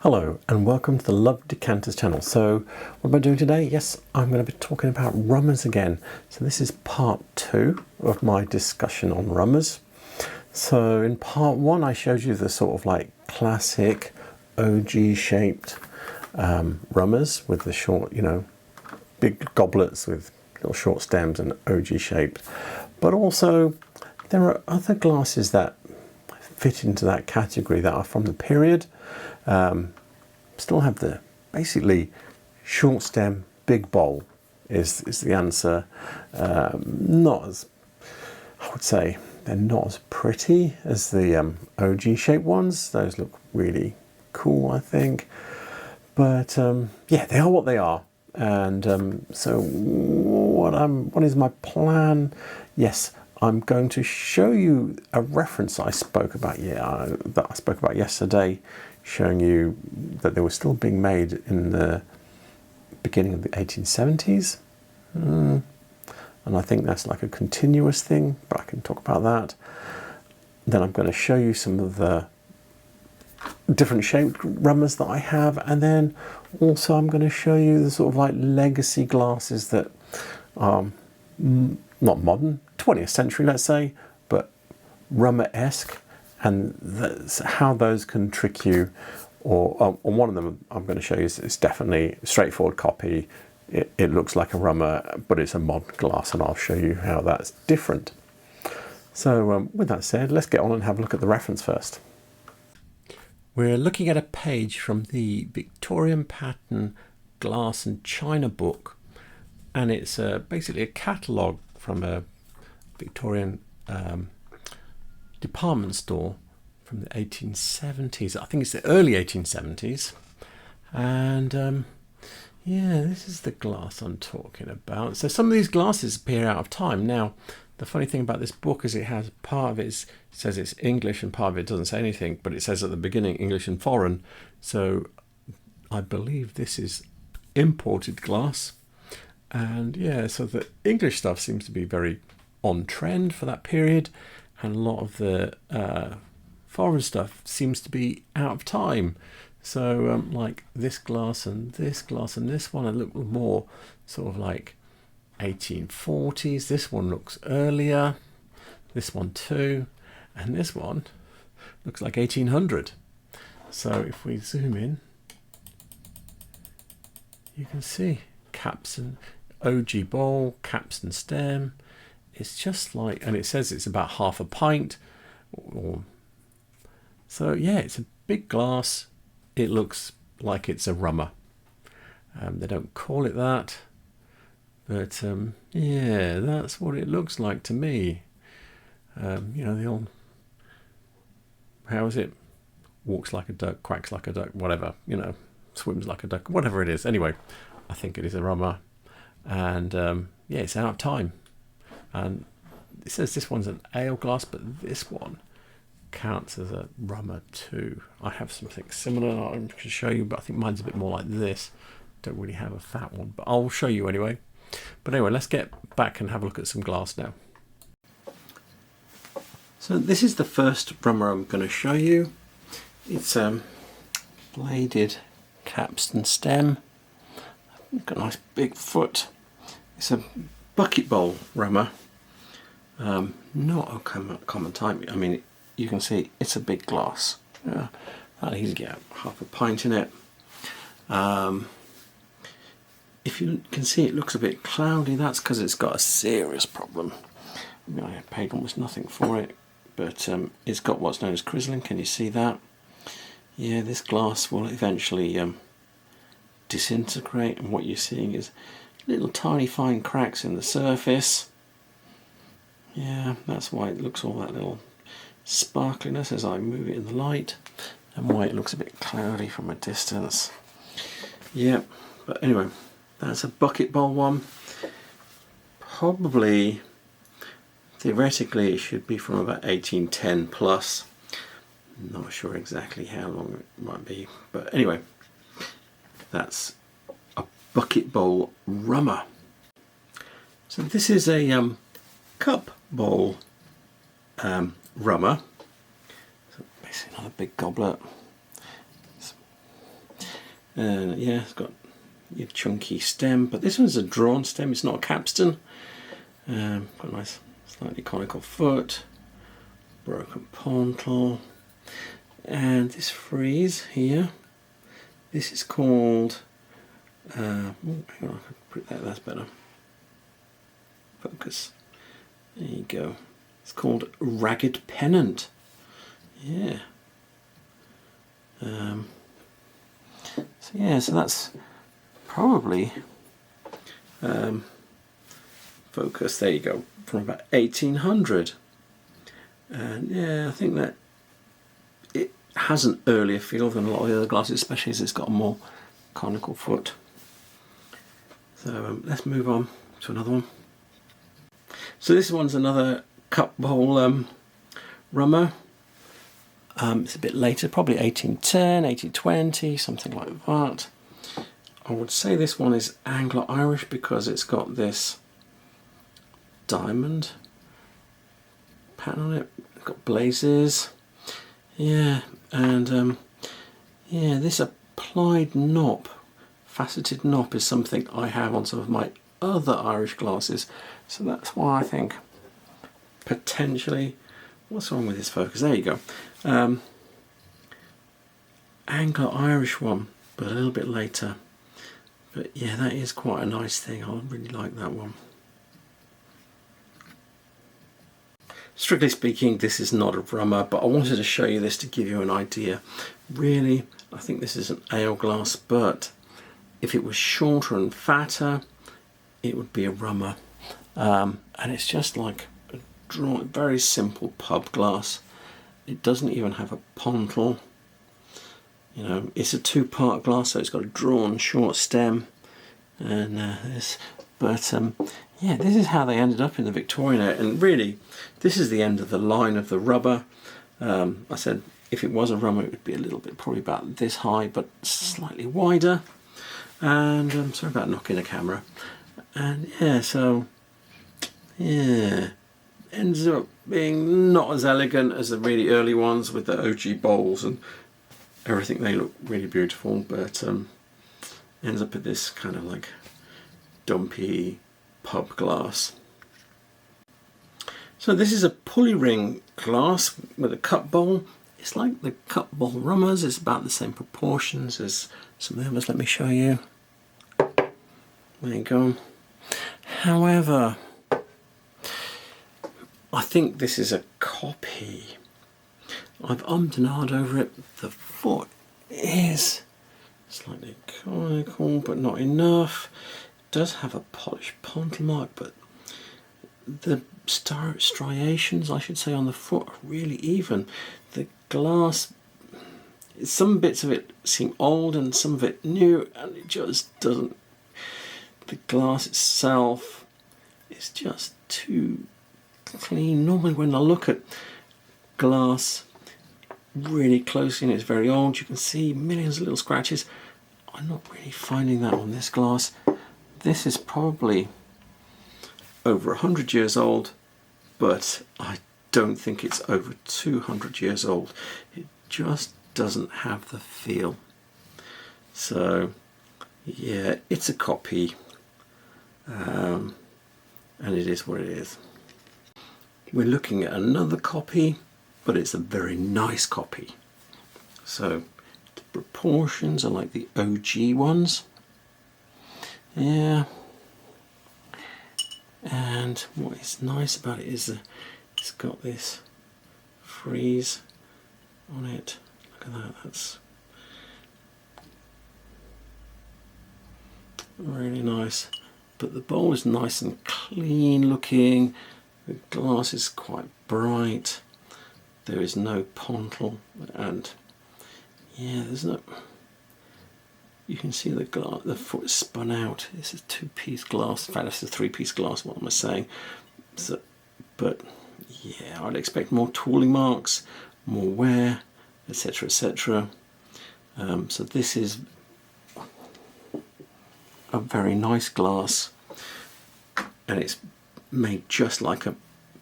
Hello and welcome to the Love Decanters channel. So what am I doing today? Yes, I'm going to be talking about Rummers again. So this is part 2 of my discussion on Rummers. So in part 1 I showed you the sort of like classic OG shaped Rummers with the short, big goblets with little short stems and OG shaped. But also there are other glasses that fit into that category that are from the period. Still have the basically short stem, big bowl is the answer. Not as, I would say, they're not as pretty as the OG shaped ones. Those look really cool, I think. But yeah, they are what they are. And so what is my plan? Yes, I'm going to show you a reference I spoke about yesterday, showing you that they were still being made in the beginning of the 1870s. And I think that's like a continuous thing, but I can talk about that. Then I'm going to show you some of the different shaped rummers that I have, and then also I'm going to show you the sort of like legacy glasses that are not modern, 20th century, let's say, but Rummer-esque, and that's how those can trick you. Or one of them I'm going to show you is definitely a straightforward copy. It looks like a Rummer, but it's a modern glass, and I'll show you how that's different. So with that said, let's get on and have a look at the reference first. We're looking at a page from the Victorian pattern glass and china book, and it's basically a catalogue from a Victorian department store from the 1870s. I think it's the early 1870s. And yeah, this is the glass I'm talking about. So some of these glasses appear out of time. Now, the funny thing about this book is it has part of it says it's English and part of it doesn't say anything, but it says at the beginning English and foreign. So I believe this is imported glass. And yeah, so the English stuff seems to be very on trend for that period, and a lot of the foreign stuff seems to be out of time. So like this glass and this glass and this one, I look more sort of like 1840s. This one looks earlier, this one too, and this one looks like 1800. So if we zoom in, you can see caps and OG bowl, caps and stem. It's just like, and it says it's about half a pint. So yeah, it's a big glass. It looks like it's a Rummer. They don't call it that, but yeah, that's what it looks like to me. The old, how is it? Walks like a duck, quacks like a duck, whatever, swims like a duck, whatever it is. Anyway, I think it is a Rummer. And yeah, it's out of time. And it says this one's an ale glass, but this one counts as a Rummer too. I have something similar I can show you, but I think mine's a bit more like this. Don't really have a fat one, but I'll show you anyway. But anyway, let's get back and have a look at some glass now. So this is the first Rummer I'm going to show you. It's bladed caps and stem. Got a nice big foot. It's a bucket bowl Rummer. Not a common type. I mean, you can see it's a big glass. That'll easily get half a pint in it. If you can see, it looks a bit cloudy. That's because it's got a serious problem. I paid almost nothing for it, but it's got what's known as crizzling. Can you see that? Yeah, this glass will eventually disintegrate, and what you're seeing is little tiny fine cracks in the surface. Yeah, that's why it looks all that little sparkliness as I move it in the light, and why it looks a bit cloudy from a distance. Yeah, but anyway, that's a bucket bowl one. Probably, theoretically, it should be from about 1810 plus. Not sure exactly how long it might be, but anyway, that's a bucket bowl Rummer. So this is a cup bowl Rummer. So basically not a big goblet. And yeah, it's got your chunky stem, but this one's a drawn stem, it's not a capstan. Got a nice slightly conical foot, broken pontal, and this frieze here, this is called hang on, I can put that's better. Focus. There you go. It's called Ragged Pennant. Yeah. So that's probably focus. There you go, from about 1800. And yeah, I think that it has an earlier feel than a lot of the other glasses, especially as it's got a more conical foot. So let's move on to another one. So this one's another cup bowl Rummer. It's a bit later, probably 1810, 1820, something like that. I would say this one is Anglo-Irish because it's got this diamond pattern on it. It's got blazes. Yeah, and yeah, this applied knob, faceted knob, is something I have on some of my other Irish glasses. So that's why I think potentially, what's wrong with this focus? There you go. Anglo-Irish one, but a little bit later. But yeah, that is quite a nice thing. I really like that one. Strictly speaking, this is not a Rummer, but I wanted to show you this to give you an idea. Really, I think this is an ale glass, but if it was shorter and fatter, it would be a Rummer. And it's just like a very simple pub glass. It doesn't even have a pontal. You know, it's a two-part glass, so it's got a drawn short stem and this. But yeah, this is how they ended up in the Victorian era. And really, this is the end of the line of the rubber. I said if it was a Rummer, it would be a little bit, probably about this high, but slightly wider. And sorry about knocking the camera. And yeah, so yeah, ends up being not as elegant as the really early ones with the OG bowls and everything. They look really beautiful, but ends up with this kind of like dumpy pub glass. So this is a pulley ring glass with a cup bowl. It's like the cup bowl Rummers. It's about the same proportions as some of the others. Let me show you. There you go. However, I think this is a copy. I've ummed and ahed over it. The foot is slightly conical, but not enough. It does have a polished pontal mark, but the striations, I should say, on the foot are really even. The glass, some bits of it seem old and some of it new, and it just doesn't. The glass itself is just too clean. Normally when I look at glass really closely and it's very old, you can see millions of little scratches. I'm not really finding that on this glass. This is probably over 100 years old, but I don't think it's over 200 years old. It just doesn't have the feel. So yeah, it's a copy, and it is what it is. We're looking at another copy, but it's a very nice copy. So the proportions are like the OG ones. Yeah. And what is nice about it is it's got this frieze on it. Look at that, that's really nice. But the bowl is nice and clean looking. The glass is quite bright. There is no pontal, and yeah, there's no. You can see the glass, the foot spun out. This is a two-piece glass. In fact, it's a three-piece glass. What am I saying? So, but yeah, I'd expect more tooling marks, more wear, etc., etc. So this is a very nice glass, and it's made just like a,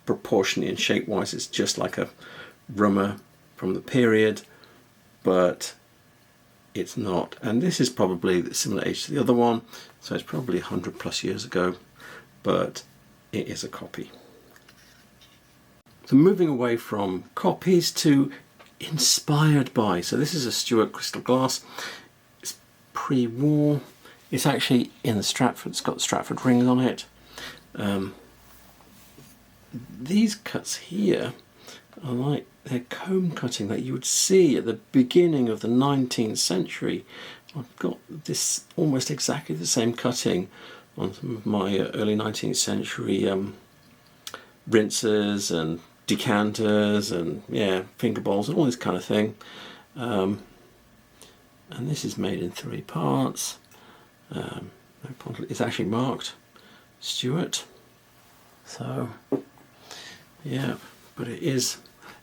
proportionally and shape-wise, it's just like a Rummer from the period, but it's not. And this is probably the similar age to the other one, so it's probably 100 plus years ago, but it is a copy. So moving away from copies to inspired by. So this is a Stuart crystal glass. It's pre-war. It's actually in the Stratford. It's got Stratford rings on it. These cuts here are like they're comb cutting that you would see at the beginning of the 19th century. I've got this almost exactly the same cutting on some of my early 19th century rinsers and decanters and finger bowls and all this kind of thing. And this is made in 3 parts. It's actually marked Stuart. So yeah, but it is,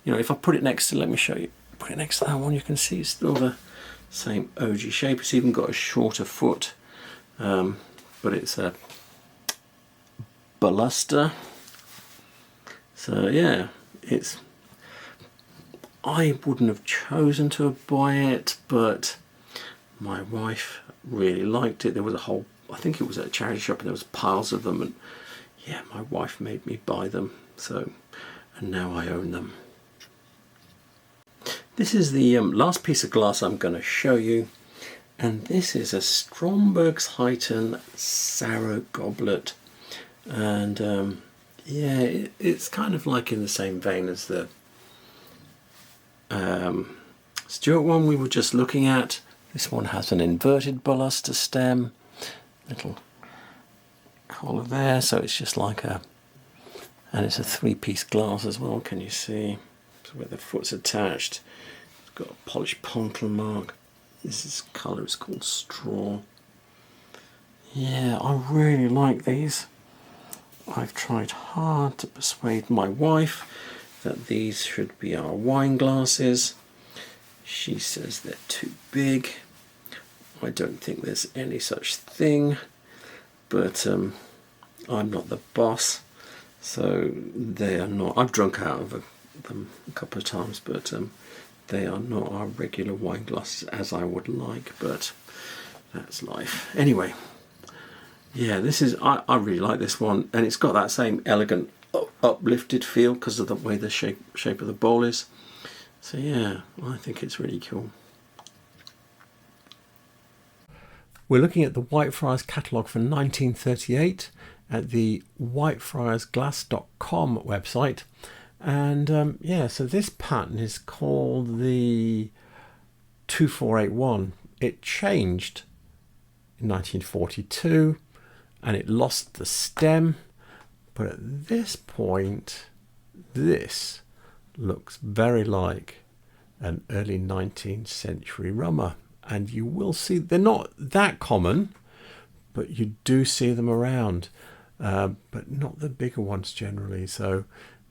you know, if I put it next to, let me show you, put it next to that one, you can see it's still the same OG shape. It's even got a shorter foot, but it's a baluster. So yeah, I wouldn't have chosen to buy it, but my wife really liked it. There was a whole, I think it was at a charity shop, and there was piles of them, and yeah, my wife made me buy them. So, and now I own them. This is the last piece of glass I'm going to show you, and this is a Stromberg's Heighton Sarah goblet, and yeah, it's kind of like in the same vein as the Stuart one we were just looking at. This one has an inverted baluster stem, little collar there, so it's just like a, and it's a 3-piece glass as well. Can you see? So where the foot's attached, it's got a polished punctal mark. This colour is called straw. Yeah, I really like these. I've tried hard to persuade my wife that these should be our wine glasses. She says they're too big. I don't think there's any such thing, but I'm not the boss, so they are not. I've drunk out of them a couple of times, but they are not our regular wine glasses as I would like, but that's life. Anyway, yeah, this is, I really like this one, and it's got that same elegant uplifted feel because of the way the shape of the bowl is. So yeah, I think it's really cool. We're looking at the Whitefriars catalogue for 1938 at the whitefriarsglass.com website, and yeah, so this pattern is called the 2481. It changed in 1942 and it lost the stem, but at this point this looks very like an early 19th century rummer, and you will see they're not that common, but you do see them around, but not the bigger ones generally. So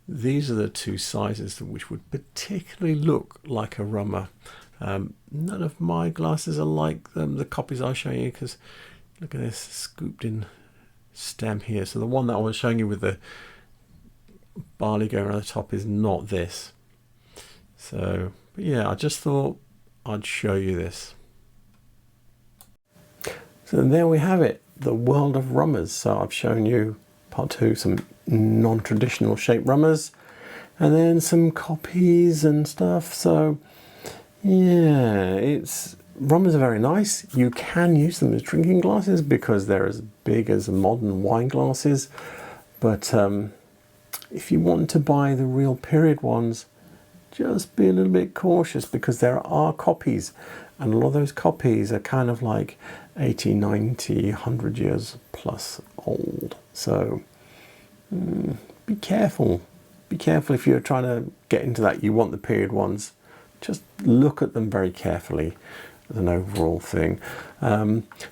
these are the 2 sizes which would particularly look like a rummer. None of my glasses are like them, the copies I'll show you, because look at this scooped in stem here. So the one that I was showing you with the barley going around the top is not this. So, but yeah, I just thought I'd show you this. So there we have it, the world of rummers. So I've shown you part 2, some non-traditional shape rummers, and then some copies and stuff. So yeah, rummers are very nice. You can use them as drinking glasses because they're as big as modern wine glasses, but if you want to buy the real period ones, just be a little bit cautious, because there are copies, and a lot of those copies are kind of like 80, 90, 100 years plus old. So be careful. Be careful if you're trying to get into that. You want the period ones. Just look at them very carefully as an overall thing.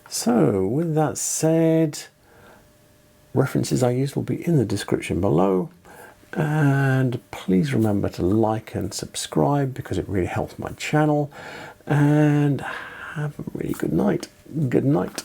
So with that said, references I used will be in the description below, and please remember to like and subscribe because it really helps my channel, and have a really good night. Good night.